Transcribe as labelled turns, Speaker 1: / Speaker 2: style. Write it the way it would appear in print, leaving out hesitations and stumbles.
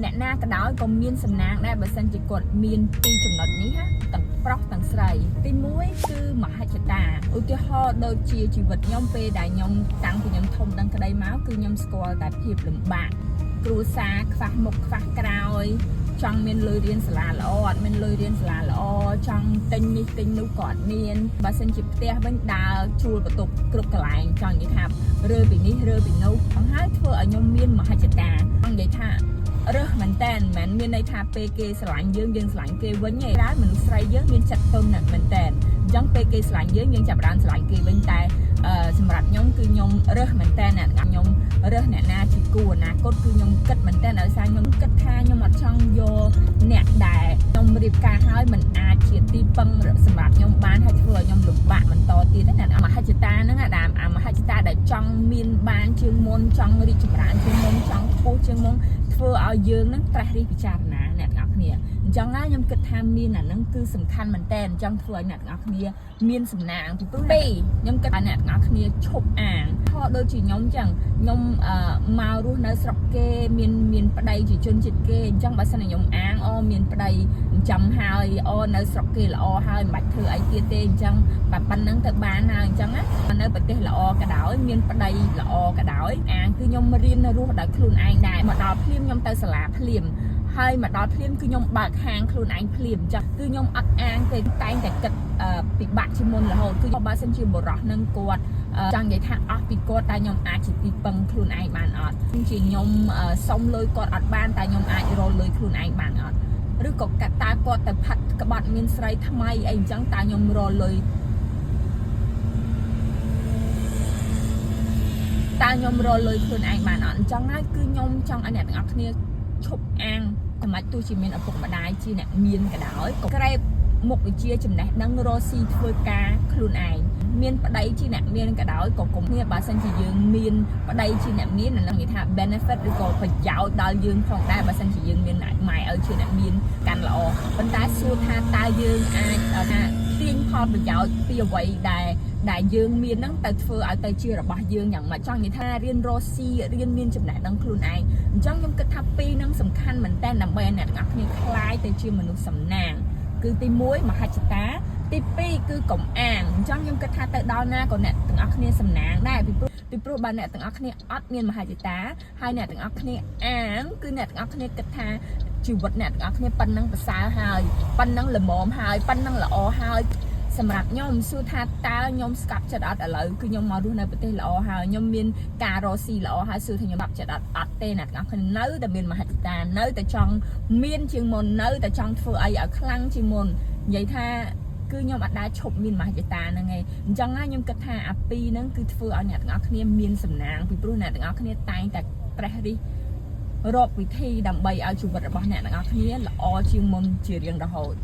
Speaker 1: អ្នកណាក៏ដោយក៏មានសំណាងដែរបើសិនជាគាត់មានពីរចំណុចនេះណាទាំងប្រុសទាំងស្រីទី1គឺមហិច្ឆតាឧទាហរណ៍ដូចជាជីវិតខ្ញុំពេលដែលខ្ញុំតាំងពីខ្ញុំធំដឹងក្តីមកគឺខ្ញុំស្គាល់តែភាពលំបាកគ្រួសារខ្វះមុខខ្វះក្រោយចង់មានលុយរៀនសាលាល្អអត់មានលុយរៀនសាលាល្អចង់ទិញនេះទិញនោះក៏អត់មានបើសិនជាផ្ទះវិញដើរជួលបន្ទប់គ្រប់កន្លែងចង់និយាយថារើពីនេះរើពីនោះហ្នឹងហើយធ្វើឲ្យខ្ញុំមានមហិច្ឆតាចង់និយាយថារើសមែនតើមិនមានន័យថាពេលគេស្រឡាញ់យើងស្រឡាញ់គេវិញទេតែមនុស្សស្រីយើងមានចិត្តពឹងណាស់មែនតើអញ្ចឹងពេលគេស្រឡាញ់យើងចាប់ផ្ដើមស្រឡាញ់គេវិញតែសម្រាប់ខ្ញុំគឺខ្ញុំរើសមែនតើខ្ញុំរើសអ្នកណាជាគូអនាគតគឺខ្ញុំគិតមែនតើដោយសារខ្ញុំគិតថាខ្ញុំអត់ចង់យកអ្នកដែលខ្ញុំរៀបការហើយមិនអាចជាទីពឹងសម្រាប់ខ្ញុំបានហើយធ្វើឲ្យខ្ញុំលំបាកបន្តទៀតណាមហិច្ឆតាហ្នឹងអាមហិច្ឆតាដែលចង់មានបានជាងមុនចង់រីកចម្រើនជាងមុនចង់ខ្ពស់ជាងមុនធ្វើឲ្យយើងហ្នឹងត្រាស់រិះពិចារណាអ្នកទាំងអស់គ្នាអញ្ចឹងណាខ្ញុំគិតថាមានអាហ្នឹងគឺសំខាន់មែនតើអញ្ចឹងធ្វើឲ្យអ្នកទាំងអស់គ្នាមានសំណាងពីព្រោះខ្ញុំគិតថាអ្នកទាំងអស់គ្នាឈប់អាងខកដូចជាខ្ញុំអញ្ចឹងខ្ញុំមករស់នៅស្រុកគេមានប្តីជាជនជាតិគេអញ្ចឹងបើសិនជាខ្ញុំអាងមានប្តីចិញ្ចឹមហើយនៅស្រុកគេល្អហើយមិនបាច់ធ្វើអីទៀតទេអញ្ចឹងប៉ុណ្្នឹងទៅបានហើយអញ្ចឹងណានៅប្រទេសល្អក៏ដោយមានប្តីល្អក៏ដោយអាងគឺខ្ញុំរៀនរស់ដោយខ្លួនឯងដែរមកដល់ភ្លាមខ្ញុំទៅសាលាភ្លាមហើយមកដល់ភ្លាមគឺខ្ញុំបើកហាងខ្លួនឯងភ្លាមអញ្ចឹងគឺខ្ញុំអត់អាងទេតែងតែគិតពិបាកជាមុនរហូតគឺបើសិនជាបរិះនឹងគាត់ចង់និយាយថាអស់ពីគាត់តែខ្ញុំអាចជាទីពឹងខ្លួនឯងបានអត់ជាខ្ញុំសុំលុយគាត់អត់បានតែខ្ញុំអាចរកលុយខ្លួនឯងបានអត់ឬក៏តើគាត់ទៅផាត់ក្បត់មានស្រីថ្មីអីអញ្ចឹងតើខ្ញុំរកលុយតើខ្ញុំរកលុយខ្លួនឯងបានអត់អញ្ចឹងហើយគឺខ្ញុំចង់ឲ្យអ្នកទាំងអស់គ្នាឈប់អាងសម្រាប់ទោះជាមានឪពុកម្ដាយជាអ្នកមានក៏ដោយក៏ក្រេបមុខវិជ្ជាចំណេះដឹងរកស៊ីធ្វើការខ្លួនឯងមានប្តីជាអ្នកមានក៏ដោយក៏គុំគ្នាបើសិនជាយើងមានប្តីជាអ្នកមាននឹងនិយាយថា benefit ឬក៏ប្រយោជន៍ដល់យើងផងដែរបើសិនជាយើងមានម៉ែឪជាអ្នកមានកាន់ល្អប៉ុន្តែសួរថាតើយើងអាចថាទាញផលប្រយោជន៍ពីអ្វីដែលយើងមានហ្នឹងទៅធ្វើឲ្យទៅជារបស់យើងយ៉ាងម៉េចចង់និយាយថារៀនរស់ស៊ីរៀនមានចំណេះដឹងខ្លួនឯងអញ្ចឹងខ្ញុំគិតថាពីរហ្នឹងសំខាន់មែនតើដើម្បីឲ្យអ្នកទាំងអស់គ្នាคล้ายទៅជាមនុស្សសំណាងគឺទី1មហិច្ឆតាទី2គឺកំអាងអញ្ចឹងខ្ញុំគិតថាទៅដល់ណាក៏អ្នកទាំងអស់គ្នាសំណាងដែរពីព្រោះបើអ្នកទាំងអស់គ្នាអត់មានមហិច្ឆតាហើយអ្នកទាំងអស់គ្នាអាងគឺអ្នកទាំងអស់គ្នាគិតថាជីវិតអ្នកទាំងអស់គ្នាប៉ុណ្ណឹងប្រសើរហើយប៉ុណ្ណឹងល្មមហើយប៉ុណ្ណឹងល្អហើយសម្រាប់ខ្ញុំសួរថាតើខ្ញុំស្កប់ចិត្តអត់ឥឡូវគឺខ្ញុំមករស់នៅប្រទេសល្អហើយខ្ញុំមានការរកស៊ីល្អហើយសួរថាខ្ញុំស្កប់ចិត្តអត់ទេអ្នកទាំងអស់គ្នានៅតែមានមហិច្ឆតានៅតែចង់មានជាងមុននៅតែចង់ធ្វើអីឲ្យខ្លាំងជាងមុននិយាយថាគឺខ្ញុំអត់ដែលឈប់មានមហិច្ឆតាហ្នឹងឯងអញ្ចឹងណាខ្ញុំគិតថាអាពីរហ្នឹងគឺធ្វើឲ្យអ្នកទាំងអស់គ្នាមានសំណាងពីព្រោះអ្នកទាំងអស់គ្នាតែងតែត្រេះរិះរកវិធីដើម្បីឲ្យជីវិតរបស់អ្នកទាំងអស់គ្នាល្អជាងមុនជារៀងរហូត